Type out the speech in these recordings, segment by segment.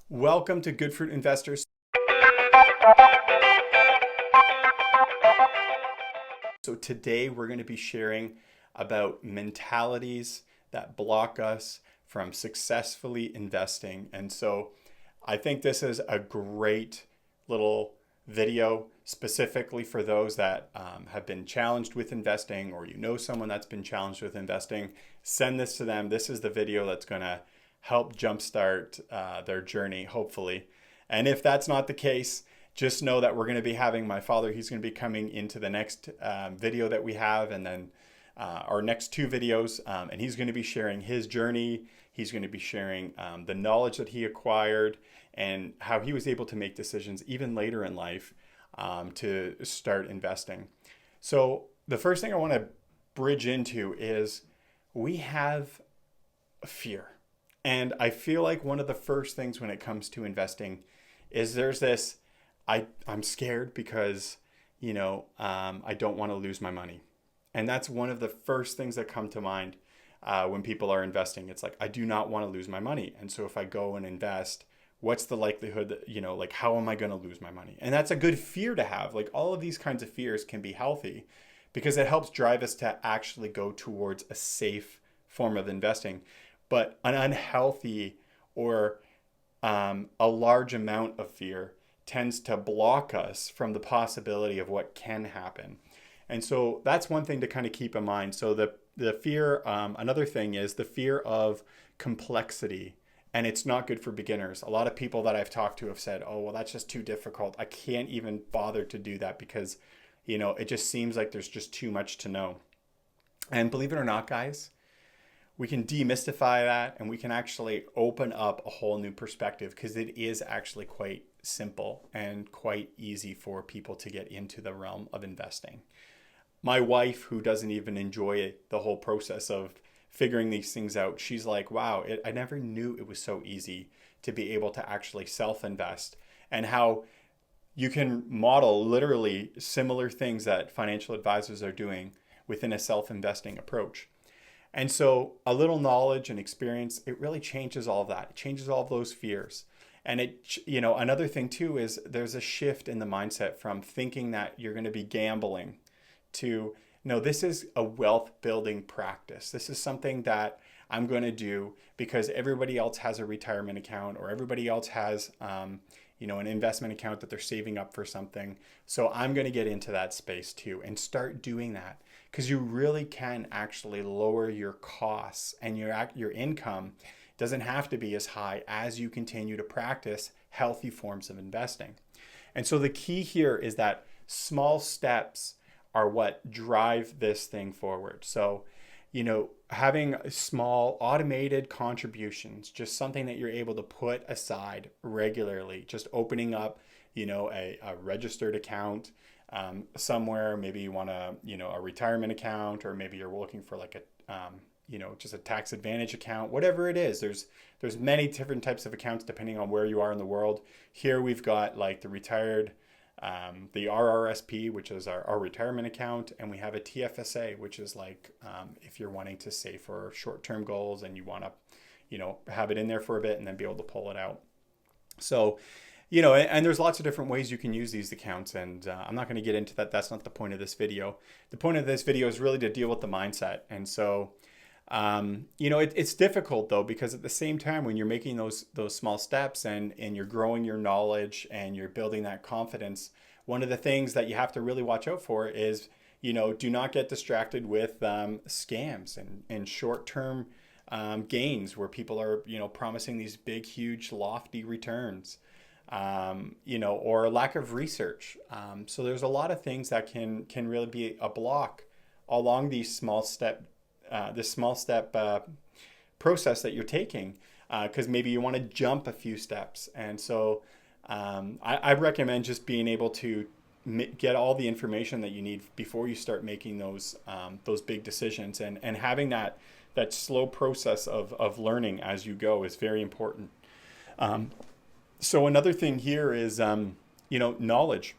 Welcome to Good Fruit Investors. So today we're going to be sharing about mentalities that block us from successfully investing. And so I think this is a great little video specifically for those that have been challenged with investing, or you know someone that's been challenged with investing. Send this to them. This is the video that's going to help jumpstart their journey, hopefully. And if that's not the case, just know that we're going to be having my father. He's going to be coming into the next video that we have, and then our next two videos. And he's going to be sharing his journey. He's going to be sharing the knowledge that he acquired and how he was able to make decisions even later in life to start investing. So the first thing I want to bridge into is we have fear. And I feel like one of the first things when it comes to investing is there's this, I'm scared because, I don't want to lose my money. And that's one of the first things that come to mind when people are investing. It's like, I do not want to lose my money. And so if I go and invest, what's the likelihood that, how am I going to lose my money? And that's a good fear to have. Like, all of these kinds of fears can be healthy because it helps drive us to actually go towards a safe form of investing. But an unhealthy or a large amount of fear tends to block us from the possibility of what can happen. And so that's one thing to kind of keep in mind. So the fear, another thing is the fear of complexity. And it's not good for beginners. A lot of people that I've talked to have said, oh, well, that's just too difficult. I can't even bother to do that because, it just seems like there's just too much to know. And believe it or not, guys, we can demystify that and we can actually open up a whole new perspective, because it is actually quite simple and quite easy for people to get into the realm of investing. My wife, who doesn't even enjoy the whole process of figuring these things out, she's like, wow, I never knew it was so easy to be able to actually self-invest, and how you can model literally similar things that financial advisors are doing within a self-investing approach. And so a little knowledge and experience, it really changes all of that. It changes all of those fears. And another thing too is there's a shift in the mindset from thinking that you're going to be gambling to, no, this is a wealth building practice. This is something that I'm going to do because everybody else has a retirement account, or everybody else has, an investment account that they're saving up for something. So I'm going to get into that space too and start doing that. Because you really can actually lower your costs, and your income doesn't have to be as high as you continue to practice healthy forms of investing. And so the key here is that small steps are what drive this thing forward. So, having small automated contributions, just something that you're able to put aside regularly, just opening up, a registered account somewhere. Maybe you want a retirement account, or maybe you're looking for like just a tax advantage account, whatever it is. There's many different types of accounts depending on where you are in the world. Here we've got like the the RRSP, which is our retirement account, and we have a TFSA, which is like if you're wanting to save for short-term goals and you want to, have it in there for a bit and then be able to pull it out. So, and there's lots of different ways you can use these accounts, and I'm not going to get into that. That's not the point of this video. The point of this video is really to deal with the mindset. And so, it's difficult though, because at the same time, when you're making those small steps and you're growing your knowledge and you're building that confidence, one of the things that you have to really watch out for is, do not get distracted with scams and short-term gains where people are, promising these big, huge, lofty returns. Or lack of research. So there's a lot of things that can really be a block along these this small step process that you're taking, because maybe you want to jump a few steps. And so I recommend just being able to get all the information that you need before you start making those big decisions, and having that slow process of learning as you go is very important. So another thing here is, knowledge.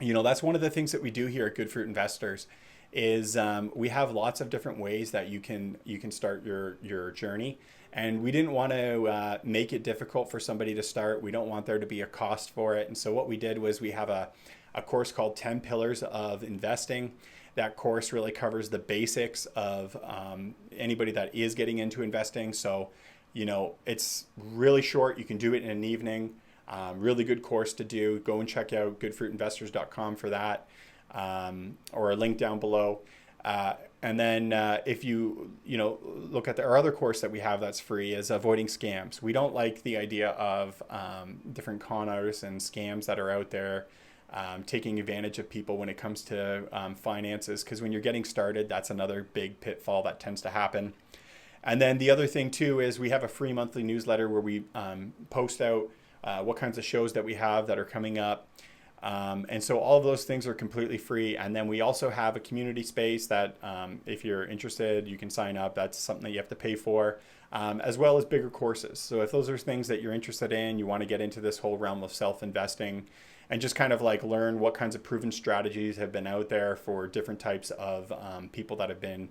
That's one of the things that we do here at Good Fruit Investors is we have lots of different ways that you can start your journey. And we didn't want to make it difficult for somebody to start. We don't want there to be a cost for it. And so what we did was we have a course called 10 Pillars of Investing. That course really covers the basics of anybody that is getting into investing. So, it's really short. You can do it in an evening. Really good course to do. Go and check out goodfruitinvestors.com for that, or a link down below. And then if you look at our other course that we have that's free is Avoiding Scams. We don't like the idea of different con artists and scams that are out there taking advantage of people when it comes to finances, because when you're getting started, that's another big pitfall that tends to happen. And then the other thing too is we have a free monthly newsletter where we post out what kinds of shows that we have that are coming up. And so all of those things are completely free. And then we also have a community space that if you're interested, you can sign up. That's something that you have to pay for, as well as bigger courses. So if those are things that you're interested in, you want to get into this whole realm of self-investing and just kind of like learn what kinds of proven strategies have been out there for different types of people that have been,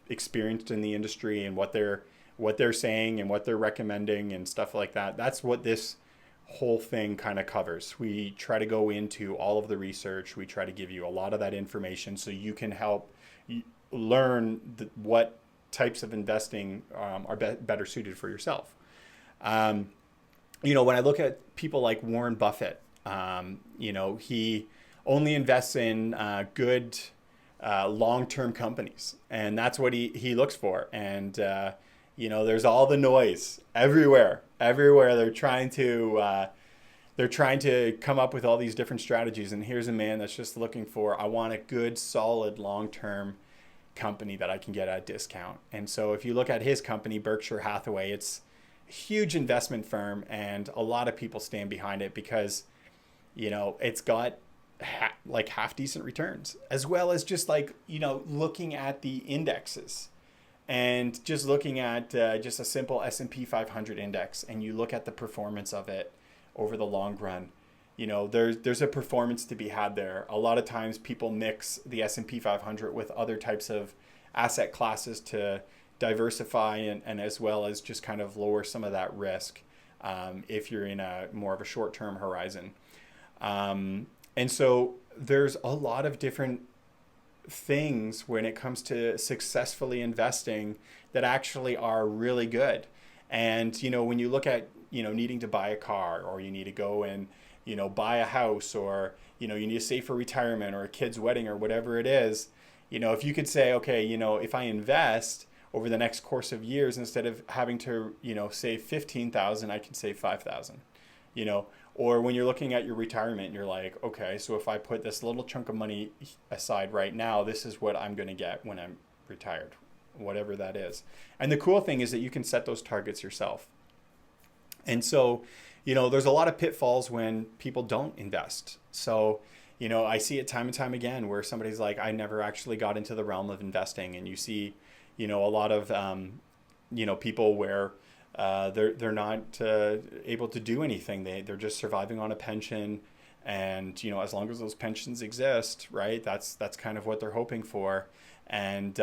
experienced in the industry, and what they're saying and what they're recommending and stuff like that. That's what this whole thing kind of covers. We try to go into all of the research. We try to give you a lot of that information so you can help learn what types of investing are better suited for yourself. When I look at people like Warren Buffett, he only invests in good long-term companies, and that's what he looks for. And there's all the noise everywhere. They're trying to come up with all these different strategies. And here's a man that's just looking for, I want a good, solid, long-term company that I can get at a discount. And so if you look at his company, Berkshire Hathaway, it's a huge investment firm, and a lot of people stand behind it because, it's got half decent returns, as well as just looking at the indexes. And just looking at just a simple S&P 500 index, and you look at the performance of it over the long run, there's a performance to be had there. A lot of times people mix the S&P 500 with other types of asset classes to diversify and as well as just kind of lower some of that risk if you're in a more of a short-term horizon. And so there's a lot of different things when it comes to successfully investing that actually are really good. And when you look at needing to buy a car, or you need to go and buy a house, or you need to save for retirement or a kid's wedding or whatever it is, if you could say, okay, if I invest over the next course of years, instead of having to save 15,000, I can save 5,000. Or when you're looking at your retirement, you're like, okay, so if I put this little chunk of money aside right now, this is what I'm going to get when I'm retired, whatever that is. And the cool thing is that you can set those targets yourself. And so, there's a lot of pitfalls when people don't invest. So, I see it time and time again where somebody's like, I never actually got into the realm of investing. And you see, a lot of, people where they're not able to do anything. They're just surviving on a pension, and as long as those pensions exist, right? That's kind of what they're hoping for. And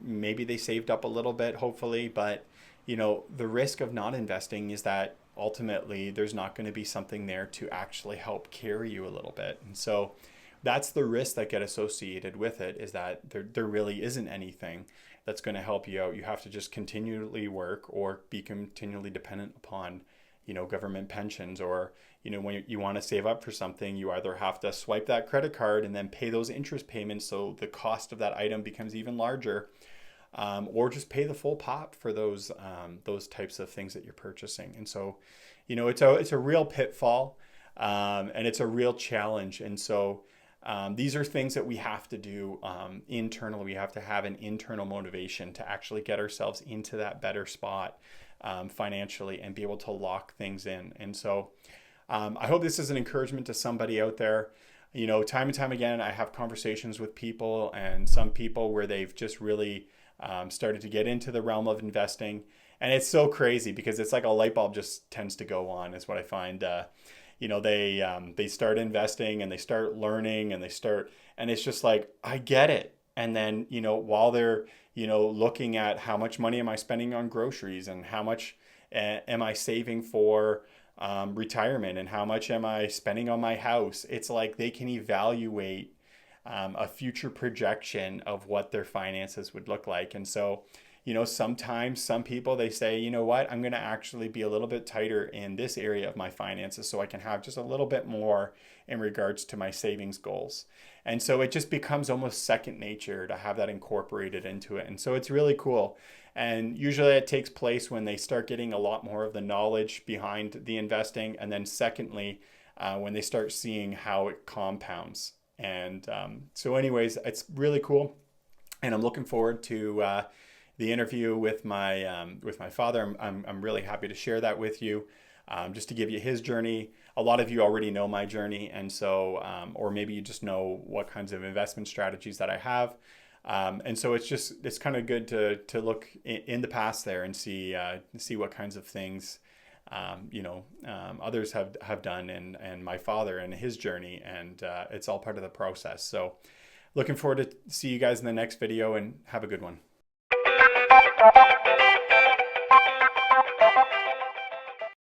maybe they saved up a little bit, hopefully, but the risk of not investing is that ultimately there's not going to be something there to actually help carry you a little bit. And so that's the risks that get associated with it, is that there really isn't anything that's going to help you out. You have to just continually work or be continually dependent upon, government pensions, or, when you want to save up for something, you either have to swipe that credit card and then pay those interest payments so the cost of that item becomes even larger, or just pay the full pop for those types of things that you're purchasing. And so, it's a real pitfall, and it's a real challenge. And so, these are things that we have to do internally. We have to have an internal motivation to actually get ourselves into that better spot financially and be able to lock things in. And so I hope this is an encouragement to somebody out there. Time and time again, I have conversations with people, and some people where they've just really started to get into the realm of investing. And it's so crazy because it's like a light bulb just tends to go on, is what I find. they start investing and they start learning and and it's just like, I get it. And then, while they're, looking at how much money am I spending on groceries and how much am I saving for retirement and how much am I spending on my house, it's like they can evaluate a future projection of what their finances would look like. And so, sometimes some people, they say, you know what, I'm going to actually be a little bit tighter in this area of my finances so I can have just a little bit more in regards to my savings goals. And so it just becomes almost second nature to have that incorporated into it. And so it's really cool. And usually it takes place when they start getting a lot more of the knowledge behind the investing. And then secondly, when they start seeing how it compounds. And so anyways, it's really cool. And I'm looking forward to the interview with my father. I'm really happy to share that with you, just to give you his journey. A lot of you already know my journey, and so or maybe you just know what kinds of investment strategies that I have, and so it's kind of good to look in the past there and see what kinds of things others have done, and my father and his journey, and it's all part of the process. So looking forward to see you guys in the next video, and have a good one.